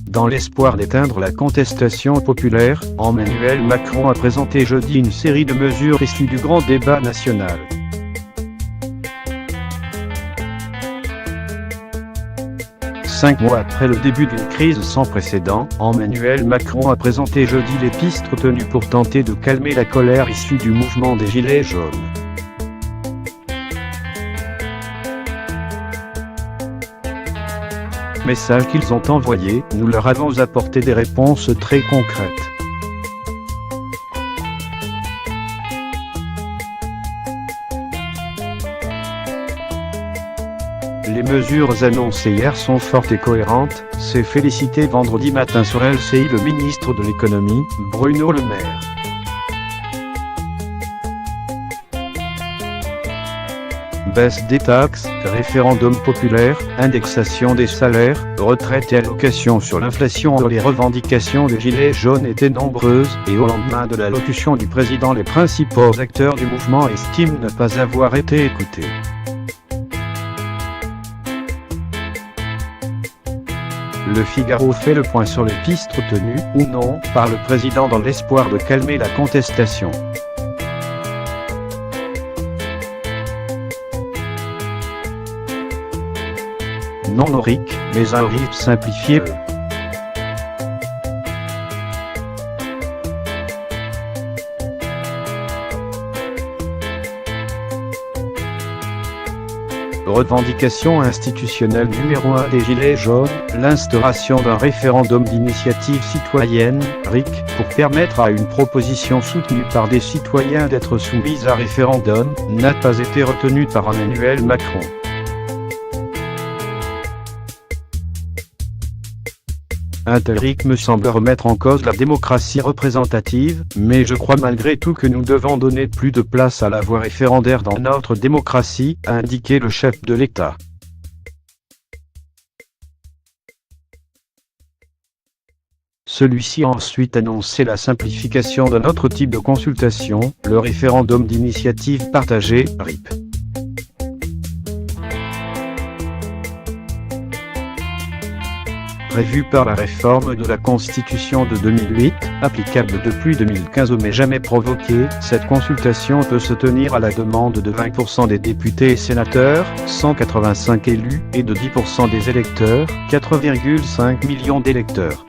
Dans l'espoir d'éteindre la contestation populaire, Emmanuel Macron a présenté jeudi une série de mesures issues du grand débat national. Cinq mois après le début d'une crise sans précédent, Emmanuel Macron a présenté jeudi les pistes retenues pour tenter de calmer la colère issue du mouvement des Gilets jaunes. Message qu'ils ont envoyé, nous leur avons apporté des réponses très concrètes. Les mesures annoncées hier sont fortes et cohérentes, s'est félicité vendredi matin sur LCI le ministre de l'économie, Bruno Le Maire. Baisse des taxes, référendum populaire, indexation des salaires, retraite et allocation sur l'inflation. Les revendications des Gilets jaunes étaient nombreuses, et au lendemain de l'allocution du président, les principaux acteurs du mouvement estiment ne pas avoir été écoutés. Le Figaro fait le point sur les pistes retenues, ou non, par le président dans l'espoir de calmer la contestation. Non RIC, mais un RIP simplifié. Revendication institutionnelle numéro 1 des Gilets jaunes, l'instauration d'un référendum d'initiative citoyenne, RIC, pour permettre à une proposition soutenue par des citoyens d'être soumise à référendum, n'a pas été retenue par Emmanuel Macron. Un tel RIC me semble remettre en cause la démocratie représentative, mais je crois malgré tout que nous devons donner plus de place à la voie référendaire dans notre démocratie, a indiqué le chef de l'État. Celui-ci a ensuite annoncé la simplification d'un autre type de consultation, le référendum d'initiative partagée, RIP. Prévue par la réforme de la Constitution de 2008, applicable depuis 2015 mais jamais provoquée, cette consultation peut se tenir à la demande de 20% des députés et sénateurs, 185 élus, et de 10% des électeurs, 4,5 millions d'électeurs.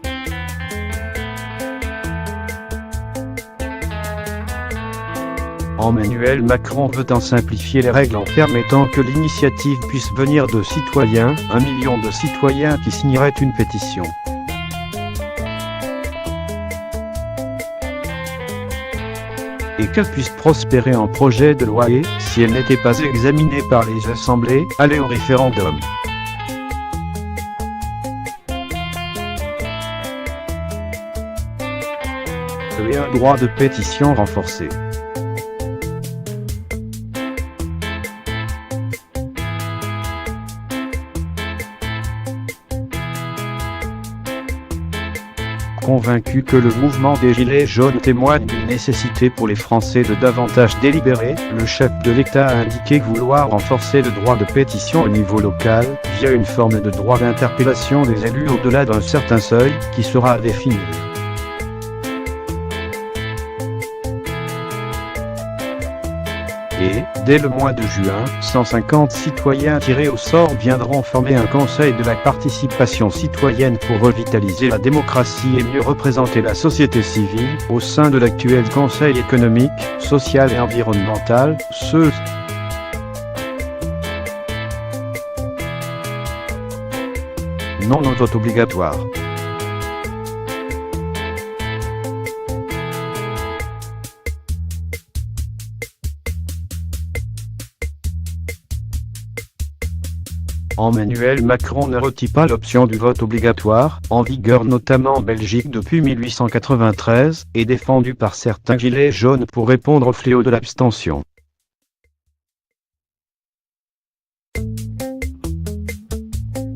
Emmanuel Macron veut en simplifier les règles en permettant que l'initiative puisse venir de citoyens, 1 million de citoyens qui signeraient une pétition. Et qu'elle puisse prospérer en projet de loi et, si elle n'était pas examinée par les assemblées, aller au référendum. Et un droit de pétition renforcé. Convaincu que le mouvement des Gilets jaunes témoigne d'une nécessité pour les Français de davantage délibérer, le chef de l'État a indiqué vouloir renforcer le droit de pétition au niveau local, via une forme de droit d'interpellation des élus au-delà d'un certain seuil, qui sera à définir. Et, dès le mois de juin, 150 citoyens tirés au sort viendront former un conseil de la participation citoyenne pour revitaliser la démocratie et mieux représenter la société civile, au sein de l'actuel Conseil économique, social et environnemental, non au vote obligatoire. Emmanuel Macron ne retient pas l'option du vote obligatoire, en vigueur notamment en Belgique depuis 1893, et défendue par certains gilets jaunes pour répondre au fléau de l'abstention.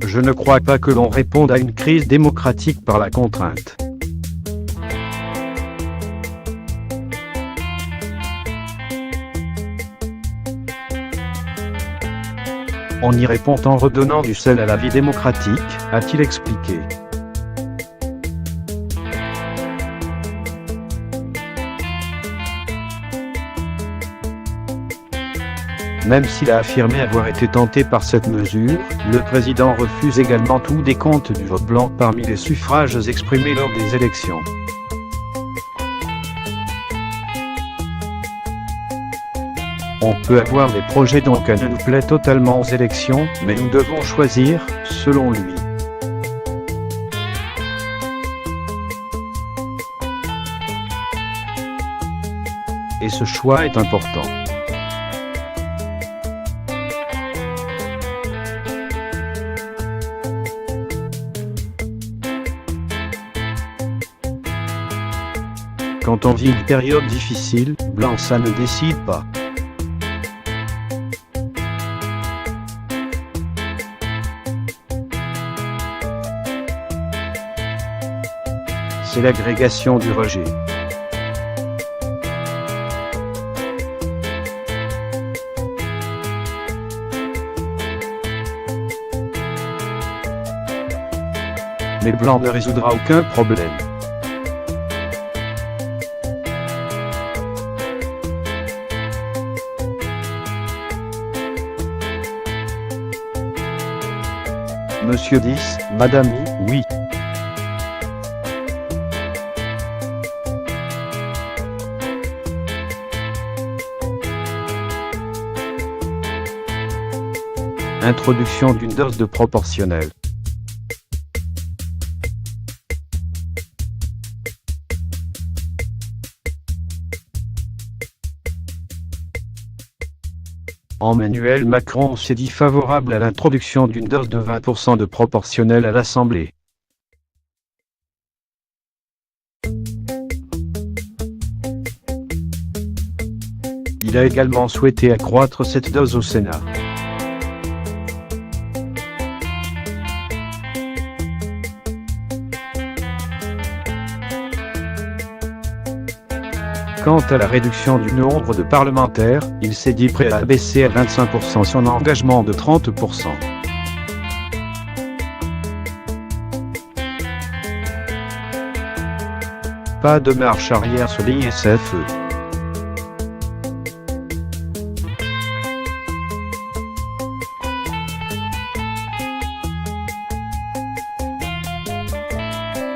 Je ne crois pas que l'on réponde à une crise démocratique par la contrainte. On y répond en redonnant du sel à la vie démocratique, a-t-il expliqué. Même s'il a affirmé avoir été tenté par cette mesure, le président refuse également tout décompte du vote blanc parmi les suffrages exprimés lors des élections. On peut avoir des projets dont aucun ne nous plaît totalement aux élections, mais nous devons choisir, selon lui. Et ce choix est important. Quand on vit une période difficile, blanc ça ne décide pas. C'est l'agrégation du rejet. Mais blanc ne résoudra aucun problème. Monsieur 10, Madame I, oui. Introduction d'une dose de proportionnelle. Emmanuel Macron s'est dit favorable à l'introduction d'une dose de 20% de proportionnelle à l'Assemblée. Il a également souhaité accroître cette dose au Sénat. Quant à la réduction du nombre de parlementaires, il s'est dit prêt à abaisser à 25% son engagement de 30%. Pas de marche arrière sur l'ISFE.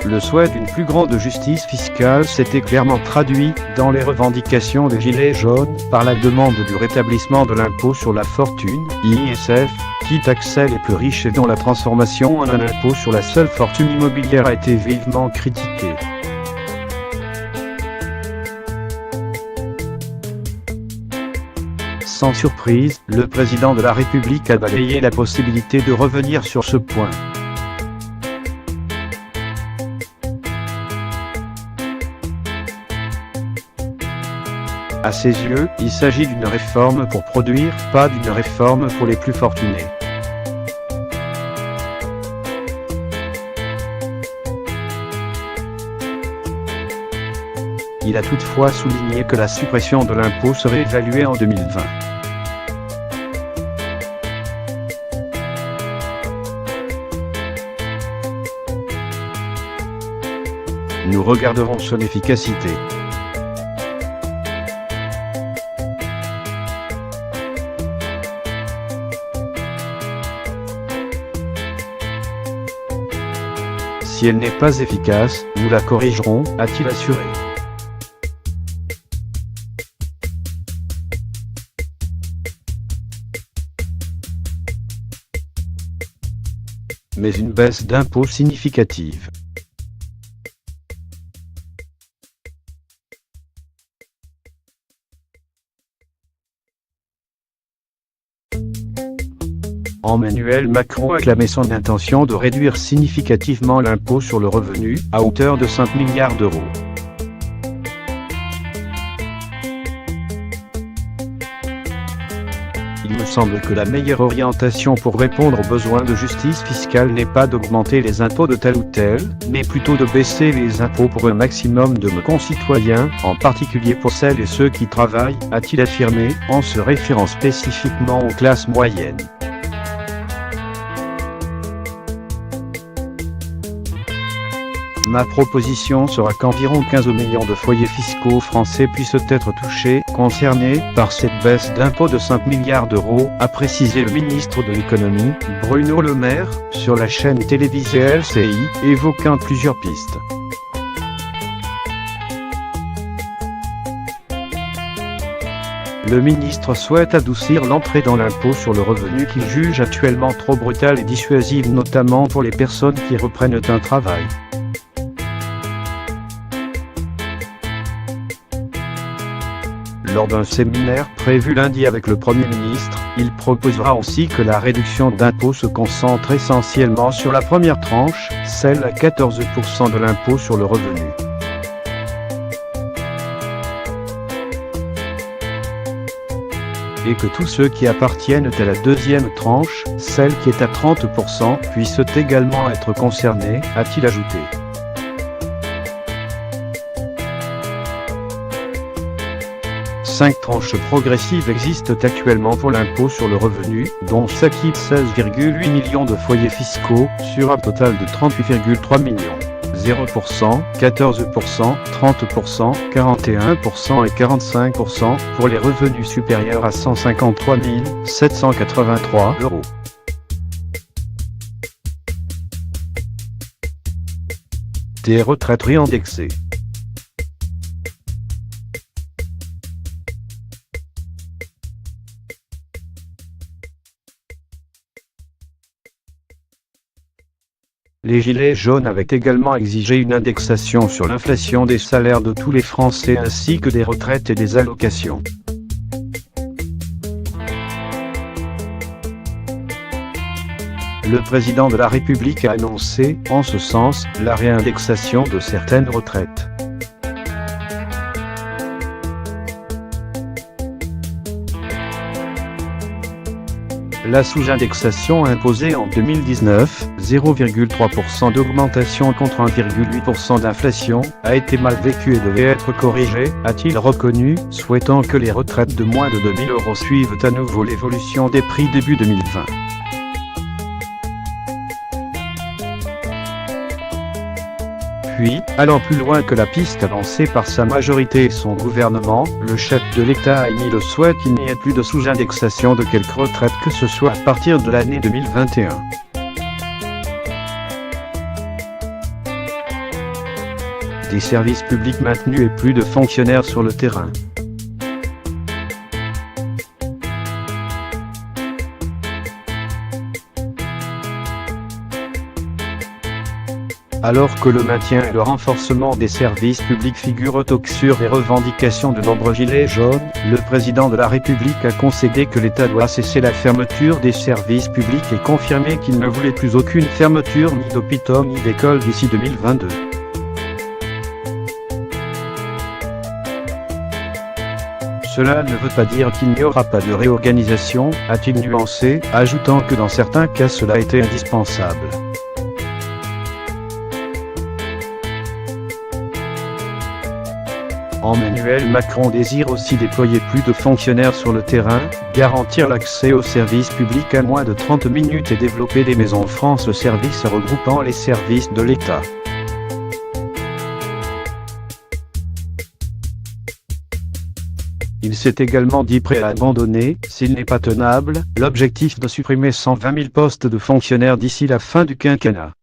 Le souhait d'une plus grande justice fiscale s'était clairement traduit, dans les revendications des Gilets jaunes, par la demande du rétablissement de l'impôt sur la fortune, ISF, qui taxait les plus riches et dont la transformation en un impôt sur la seule fortune immobilière a été vivement critiquée. Sans surprise, le président de la République a balayé la possibilité de revenir sur ce point. À ses yeux, il s'agit d'une réforme pour produire, pas d'une réforme pour les plus fortunés. Il a toutefois souligné que la suppression de l'impôt serait évaluée en 2020. Nous regarderons son efficacité. Si elle n'est pas efficace, nous la corrigerons, a-t-il assuré. Mais une baisse d'impôt significative. Emmanuel Macron a clamé son intention de réduire significativement l'impôt sur le revenu, à hauteur de 5 milliards d'euros. Il me semble que la meilleure orientation pour répondre aux besoins de justice fiscale n'est pas d'augmenter les impôts de tel ou tel, mais plutôt de baisser les impôts pour un maximum de nos concitoyens, en particulier pour celles et ceux qui travaillent, a-t-il affirmé, en se référant spécifiquement aux classes moyennes. Ma proposition sera qu'environ 15 millions de foyers fiscaux français puissent être touchés, concernés, par cette baisse d'impôt de 5 milliards d'euros, a précisé le ministre de l'économie, Bruno Le Maire, sur la chaîne télévisée LCI, évoquant plusieurs pistes. Le ministre souhaite adoucir l'entrée dans l'impôt sur le revenu qu'il juge actuellement trop brutale et dissuasive, notamment pour les personnes qui reprennent un travail. Lors d'un séminaire prévu lundi avec le Premier ministre, il proposera aussi que la réduction d'impôt se concentre essentiellement sur la première tranche, celle à 14% de l'impôt sur le revenu. Et que tous ceux qui appartiennent à la deuxième tranche, celle qui est à 30%, puissent également être concernés, a-t-il ajouté. Cinq tranches progressives existent actuellement pour l'impôt sur le revenu, dont s'acquittent 16,8 millions de foyers fiscaux, sur un total de 38,3 millions. 0%, 14%, 30%, 41% et 45% pour les revenus supérieurs à 153 783 €. Des retraites réindexées. Les Gilets jaunes avaient également exigé une indexation sur l'inflation des salaires de tous les Français ainsi que des retraites et des allocations. Le président de la République a annoncé, en ce sens, la réindexation de certaines retraites. La sous-indexation imposée en 2019, 0,3% d'augmentation contre 1,8% d'inflation, a été mal vécue et devait être corrigée, a-t-il reconnu, souhaitant que les retraites de moins de 2 000 € suivent à nouveau l'évolution des prix début 2020. Puis, allant plus loin que la piste avancée par sa majorité et son gouvernement, le chef de l'État a émis le souhait qu'il n'y ait plus de sous-indexation de quelque retraite que ce soit à partir de l'année 2021. Des services publics maintenus et plus de fonctionnaires sur le terrain. Alors que le maintien et le renforcement des services publics figurent au sur les revendications de nombreux gilets jaunes, le président de la République a concédé que l'État doit cesser la fermeture des services publics et confirmé qu'il ne voulait plus aucune fermeture ni d'hôpitaux ni d'écoles d'ici 2022. Cela ne veut pas dire qu'il n'y aura pas de réorganisation, a-t-il nuancé, ajoutant que dans certains cas cela a été indispensable. Emmanuel Macron désire aussi déployer plus de fonctionnaires sur le terrain, garantir l'accès aux services publics à moins de 30 minutes et développer des maisons France Services regroupant les services de l'État. Il s'est également dit prêt à abandonner, s'il n'est pas tenable, l'objectif de supprimer 120 000 postes de fonctionnaires d'ici la fin du quinquennat.